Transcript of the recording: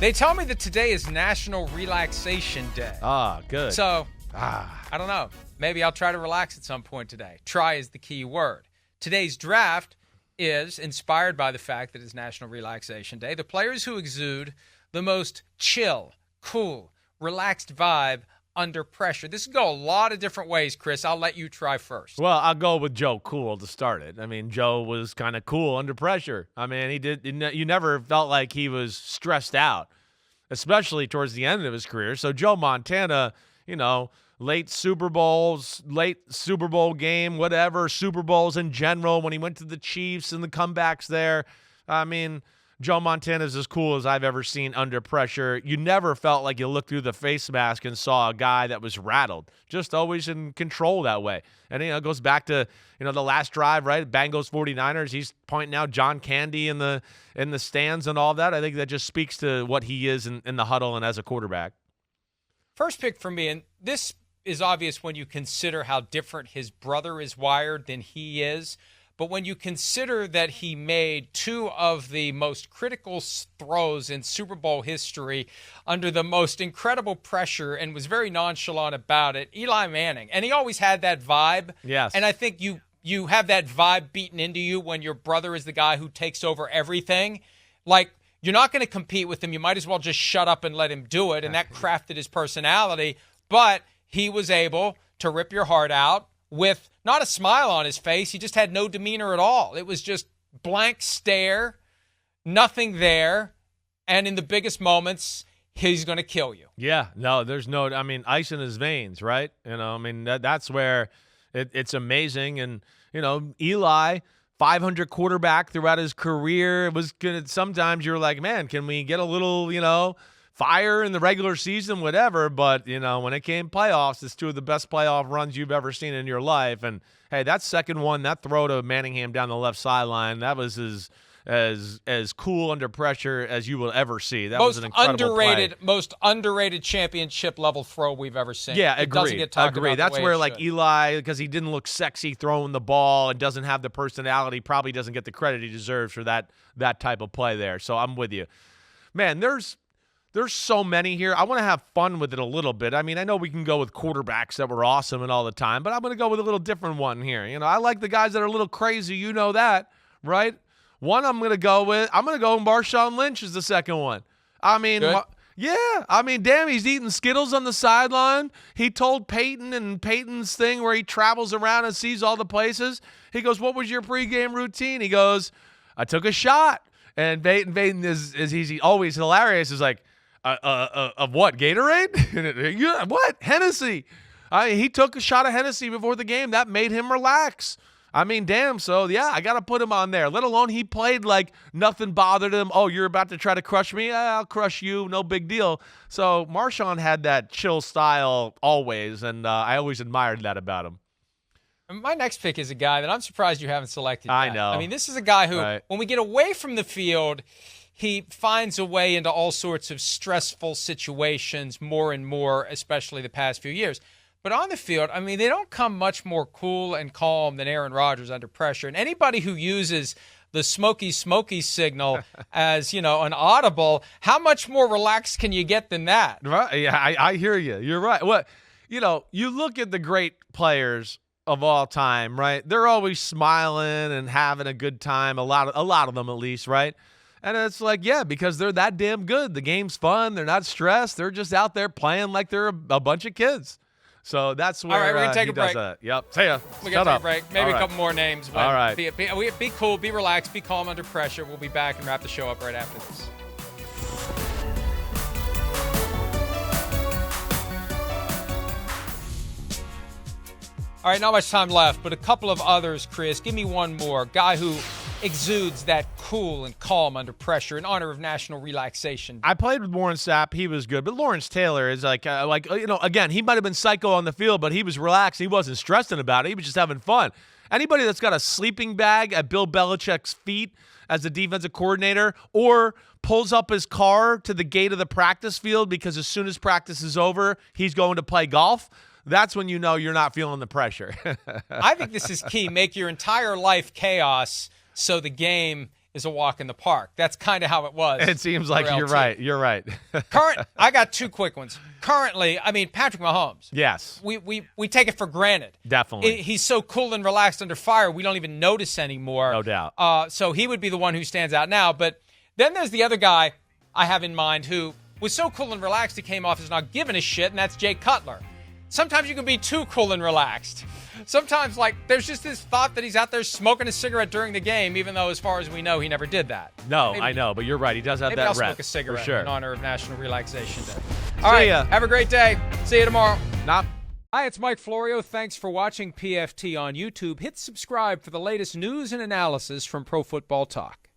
They tell me that today is National Relaxation Day. Ah, good. So, I don't know. Maybe I'll try to relax at some point today. Try is the key word. Today's draft is inspired by the fact that it's National Relaxation Day. The players who exude the most chill, cool, relaxed vibe under pressure. This could go a lot of different ways, Chris. I'll let you try first. Well, I'll go with Joe Cool to start it. I mean, Joe was kind of cool under pressure. I mean, you never felt like he was stressed out, especially towards the end of his career. So Joe Montana, late Super Bowl game, whatever, Super Bowls in general, when he went to the Chiefs and the comebacks there. I mean, Joe Montana's as cool as I've ever seen under pressure. You never felt like you looked through the face mask and saw a guy that was rattled, just always in control that way. And, it goes back to, the last drive, right? Bengals 49ers. He's pointing out John Candy in the stands and all that. I think that just speaks to what he is in the huddle and as a quarterback. First pick for me, and this is obvious when you consider how different his brother is wired than he is. But when you consider that he made two of the most critical throws in Super Bowl history under the most incredible pressure and was very nonchalant about it, Eli Manning. And he always had that vibe. Yes. And I think you have that vibe beaten into you when your brother is the guy who takes over everything. Like, you're not going to compete with him. You might as well just shut up and let him do it. And that crafted his personality. But he was able to rip your heart out with not a smile on his face. He just had no demeanor at all. It was just blank stare, nothing there. And in the biggest moments, he's going to kill you. Yeah, no, there's ice in his veins, right? That's where it's amazing. And, Eli, 500 quarterback throughout his career, it was good. Sometimes you're like, man, can we get a little, fire in the regular season, whatever. But, when it came playoffs, it's two of the best playoff runs you've ever seen in your life. And, hey, that second one, that throw to Manningham down the left sideline, that was as cool under pressure as you will ever see. That was an incredible play. Most underrated championship-level throw we've ever seen. Yeah, it doesn't get talked about That's the way where, it should. Eli, because he didn't look sexy throwing the ball and doesn't have the personality, probably doesn't get the credit he deserves for that type of play there. So I'm with you. Man, There's so many here. I want to have fun with it a little bit. I mean, I know we can go with quarterbacks that were awesome and all the time, but I'm going to go with a little different one here. I like the guys that are a little crazy. You know that, right? One I'm going to go with Marshawn Lynch is the second one. I mean, damn, he's eating Skittles on the sideline. He told Peyton and Peyton's thing where he travels around and sees all the places. He goes, "What was your pregame routine?" He goes, "I took a shot." And Peyton is he's always hilarious. Is like, of what, Gatorade? Yeah, what? Hennessy. He took a shot of Hennessy before the game. That made him relax. I mean, damn. So, yeah, I got to put him on there. Let alone he played like nothing bothered him. Oh, you're about to try to crush me? I'll crush you. No big deal. So Marshawn had that chill style always, and I always admired that about him. My next pick is a guy that I'm surprised you haven't selected yet. I know. I mean, this is a guy who, when we get away from the field, he finds a way into all sorts of stressful situations more and more, especially the past few years. But on the field, I mean, they don't come much more cool and calm than Aaron Rodgers under pressure. And anybody who uses the smoky signal as, an audible, how much more relaxed can you get than that? Right. Yeah, I hear you. You're right. Well, you look at the great players of all time, right? They're always smiling and having a good time, a lot of them at least, right? And it's like, yeah, because they're that damn good. The game's fun. They're not stressed. They're just out there playing like they're a bunch of kids. So that's where all right, we're gonna take a break. Yep. See ya. We're going to take a break. Maybe a couple more names. But all right. Be cool, be relaxed, be calm under pressure. We'll be back and wrap the show up right after this. All right, not much time left, but a couple of others, Chris. Give me one more. Guy who exudes that cool and calm under pressure in honor of National Relaxation Day. I played with Warren Sapp. He was good. But Lawrence Taylor is again, he might have been psycho on the field, but he was relaxed. He wasn't stressing about it. He was just having fun. Anybody that's got a sleeping bag at Bill Belichick's feet as the defensive coordinator or pulls up his car to the gate of the practice field because as soon as practice is over, he's going to play golf, that's when you know you're not feeling the pressure. I think this is key. Make your entire life chaos so the game is a walk in the park. That's kind of how it was. It seems like for you're LT. right. You're right. I got two quick ones. Currently, I mean, Patrick Mahomes. Yes. We take it for granted. Definitely. He's so cool and relaxed under fire, we don't even notice anymore. No doubt. So he would be the one who stands out now. But then there's the other guy I have in mind who was so cool and relaxed he came off as not giving a shit, and that's Jay Cutler. Sometimes you can be too cool and relaxed. Sometimes, there's just this thought that he's out there smoking a cigarette during the game, even though, as far as we know, he never did that. No, Maybe, I know, but you're right. He does have maybe that I'll rep. smoke a cigarette for sure. in honor of National Relaxation Day. All right, ya. have a great day. See you tomorrow. Not Hi, it's Mike Florio. Thanks for watching PFT on YouTube. Hit subscribe for the latest news and analysis from Pro Football Talk.